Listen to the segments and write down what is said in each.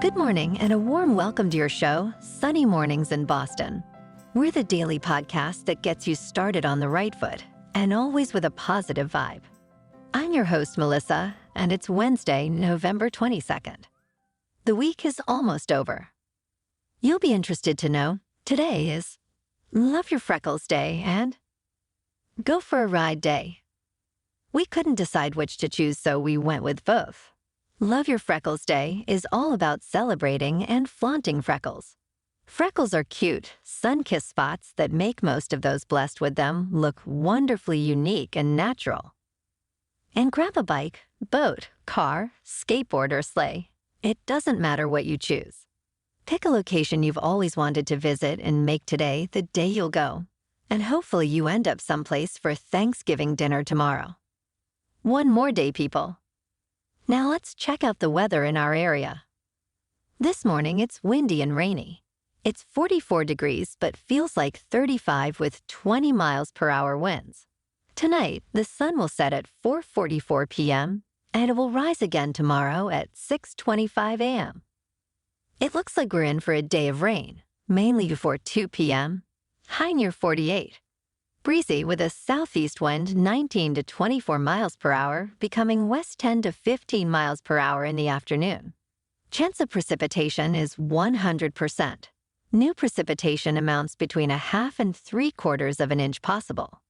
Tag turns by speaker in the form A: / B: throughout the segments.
A: Good morning and a warm welcome to your show, Sunny Mornings in Boston. We're the daily podcast that gets you started on the right foot and always with a positive vibe. I'm your host, Melissa, and it's Wednesday, November 22nd. The week is almost over. You'll be interested to know today is Love Your Freckles Day and Go for a Ride Day. We couldn't decide which to choose, so we went with both. Love Your Freckles Day is all about celebrating and flaunting freckles. Freckles are cute, sun-kissed spots that make most of those blessed with them look wonderfully unique and natural. And grab a bike, boat, car, skateboard, or sleigh. It doesn't matter what you choose. Pick a location you've always wanted to visit and make today the day you'll go. And hopefully you end up someplace for Thanksgiving dinner tomorrow. One more day, people. Now let's check out the weather in our area. This morning it's windy and rainy. It's 44 degrees but feels like 35 with 20 miles per hour winds. Tonight, the sun will set at 4:44 p.m. and it will rise again tomorrow at 6:25 a.m. It looks like we're in for a day of rain, mainly before 2 p.m. High near 48. Breezy with a southeast wind 19 to 24 miles per hour, becoming west 10 to 15 miles per hour in the afternoon. Chance of precipitation is 100%. New precipitation amounts between 1/2 and 3/4 of an inch possible.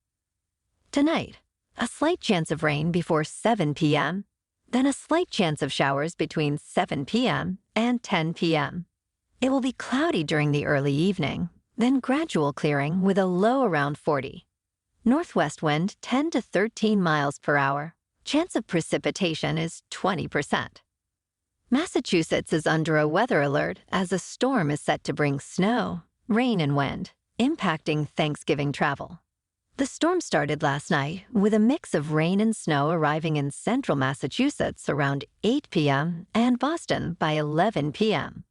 A: Tonight, a slight chance of rain before 7 p.m., then a slight chance of showers between 7 p.m. and 10 p.m. It will be cloudy during the early evening, then gradual clearing with a low around 40. Northwest wind 10 to 13 miles per hour. Chance of precipitation is 20%. Massachusetts is under a weather alert as a storm is set to bring snow, rain, and wind, impacting Thanksgiving travel. The storm started last night with a mix of rain and snow arriving in central Massachusetts around 8 p.m. and Boston by 11 p.m.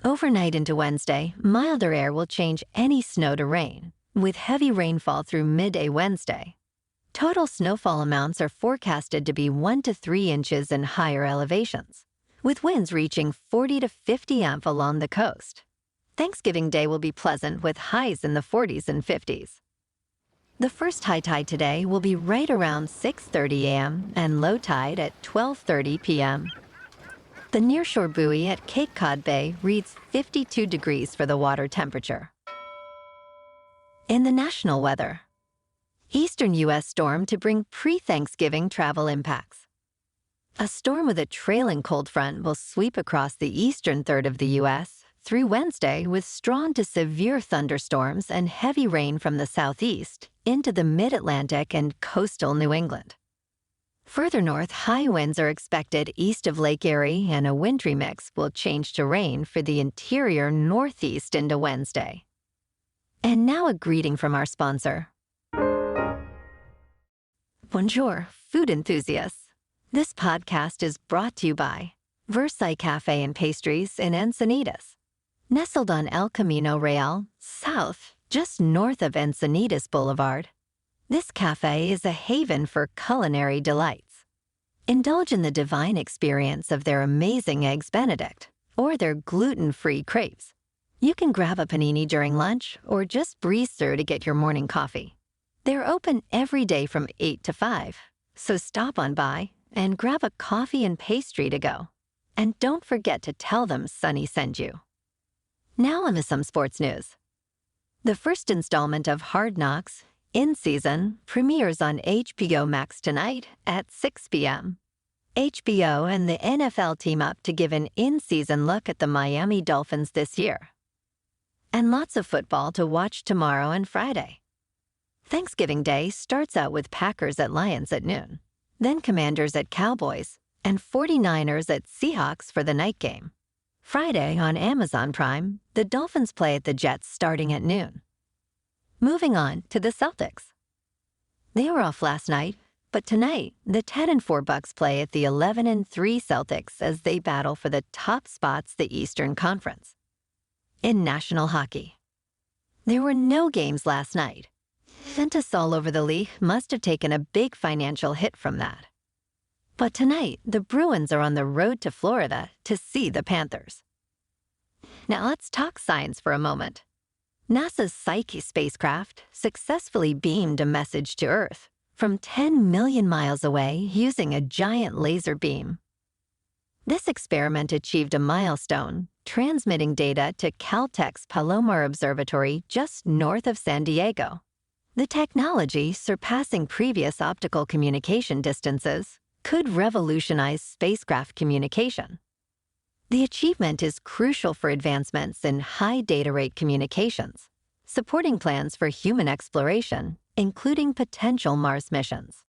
A: Overnight into Wednesday, milder air will change any snow to rain, with heavy rainfall through midday Wednesday. Total snowfall amounts are forecasted to be 1 to 3 inches in higher elevations, with winds reaching 40 to 50 amp along the coast. Thanksgiving Day will be pleasant with highs in the 40s and 50s. The first high tide today will be right around 6:30 a.m. and low tide at 12:30 p.m. The nearshore buoy at Cape Cod Bay reads 52 degrees for the water temperature. In the national weather, eastern U.S. storm to bring pre-Thanksgiving travel impacts. A storm with a trailing cold front will sweep across the eastern third of the U.S. through Wednesday with strong to severe thunderstorms and heavy rain from the southeast into the mid-Atlantic and coastal New England. Further north, high winds are expected east of Lake Erie, and a wintry mix will change to rain for the interior northeast into Wednesday. And now a greeting from our sponsor. Bonjour, food enthusiasts. This podcast is brought to you by Versailles Cafe and Pastries in Encinitas. Nestled on El Camino Real, south, just north of Encinitas Boulevard, this cafe is a haven for culinary delights. Indulge in the divine experience of their amazing Eggs Benedict or their gluten-free crepes. You can grab a panini during lunch or just breeze through to get your morning coffee. They're open every day from 8 to 5, so stop on by and grab a coffee and pastry to go. And don't forget to tell them Sunny sent you. Now on to some sports news. The first installment of Hard Knocks In Season premieres on HBO Max tonight at 6 p.m. HBO and the NFL team up to give an in-season look at the Miami Dolphins this year. And lots of football to watch tomorrow and Friday. Thanksgiving Day starts out with Packers at Lions at noon, then Commanders at Cowboys, and 49ers at Seahawks for the night game. Friday on Amazon Prime, the Dolphins play at the Jets starting at noon. Moving on to the Celtics. They were off last night, but tonight, the 10-4 Bucks play at the 11-3 Celtics as they battle for the top spots the Eastern Conference. In national hockey, there were no games last night. Ventus all over the league must have taken a big financial hit from that. But tonight, the Bruins are on the road to Florida to see the Panthers. Now let's talk science for a moment. NASA's Psyche spacecraft successfully beamed a message to Earth from 10 million miles away using a giant laser beam. This experiment achieved a milestone, transmitting data to Caltech's Palomar Observatory just north of San Diego. The technology, surpassing previous optical communication distances, could revolutionize spacecraft communication. The achievement is crucial for advancements in high data rate communications, supporting plans for human exploration, including potential Mars missions.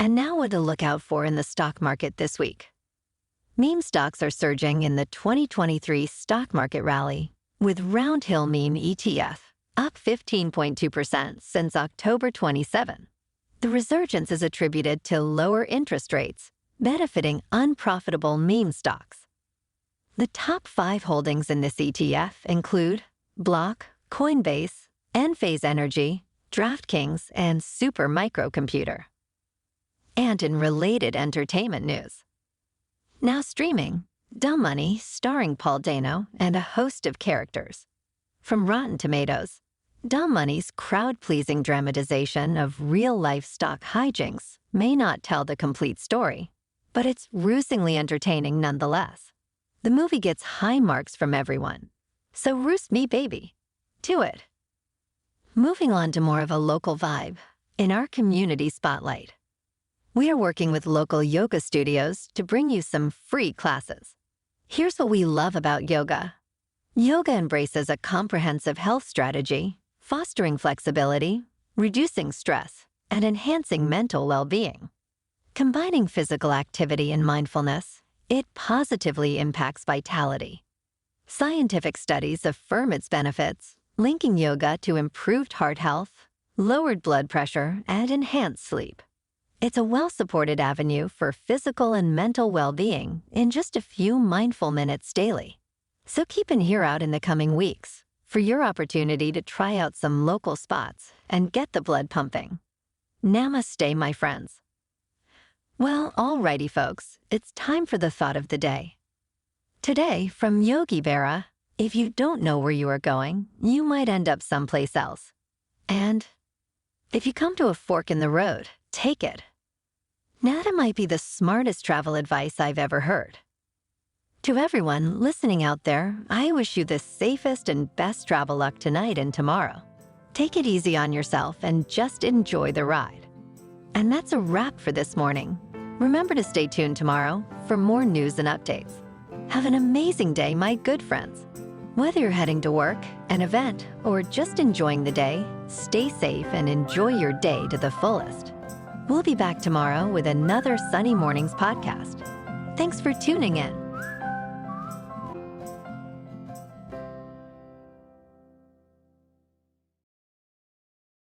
A: And now what to look out for in the stock market this week. Meme stocks are surging in the 2023 stock market rally, with Round Hill Meme ETF up 15.2% since October 27. The resurgence is attributed to lower interest rates, benefiting unprofitable meme stocks. The top 5 holdings in this ETF include Block, Coinbase, Enphase Energy, DraftKings, and Super Microcomputer. And in related entertainment news. Now streaming, Dumb Money, starring Paul Dano and a host of characters. From Rotten Tomatoes, Dumb Money's crowd-pleasing dramatization of real-life stock hijinks may not tell the complete story, but it's rootingly entertaining nonetheless. The movie gets high marks from everyone, so roost me, baby. To it. Moving on to more of a local vibe, in our community spotlight. We are working with local yoga studios to bring you some free classes. Here's what we love about yoga. Yoga embraces a comprehensive health strategy, fostering flexibility, reducing stress, and enhancing mental well-being. Combining physical activity and mindfulness, it positively impacts vitality. Scientific studies affirm its benefits, linking yoga to improved heart health, lowered blood pressure, and enhanced sleep. It's a well-supported avenue for physical and mental well-being in just a few mindful minutes daily. So keep an ear out in the coming weeks for your opportunity to try out some local spots and get the blood pumping. Namaste, my friends. Well, alrighty, folks, it's time for the thought of the day. Today, from Yogi Berra, if you don't know where you are going, you might end up someplace else. And if you come to a fork in the road, take it. Now that might be the smartest travel advice I've ever heard. To everyone listening out there, I wish you the safest and best travel luck tonight and tomorrow. Take it easy on yourself and just enjoy the ride. And that's a wrap for this morning. Remember to stay tuned tomorrow for more news and updates. Have an amazing day, my good friends. Whether you're heading to work, an event, or just enjoying the day, stay safe and enjoy your day to the fullest. We'll be back tomorrow with another Sunny Mornings podcast. Thanks for tuning in.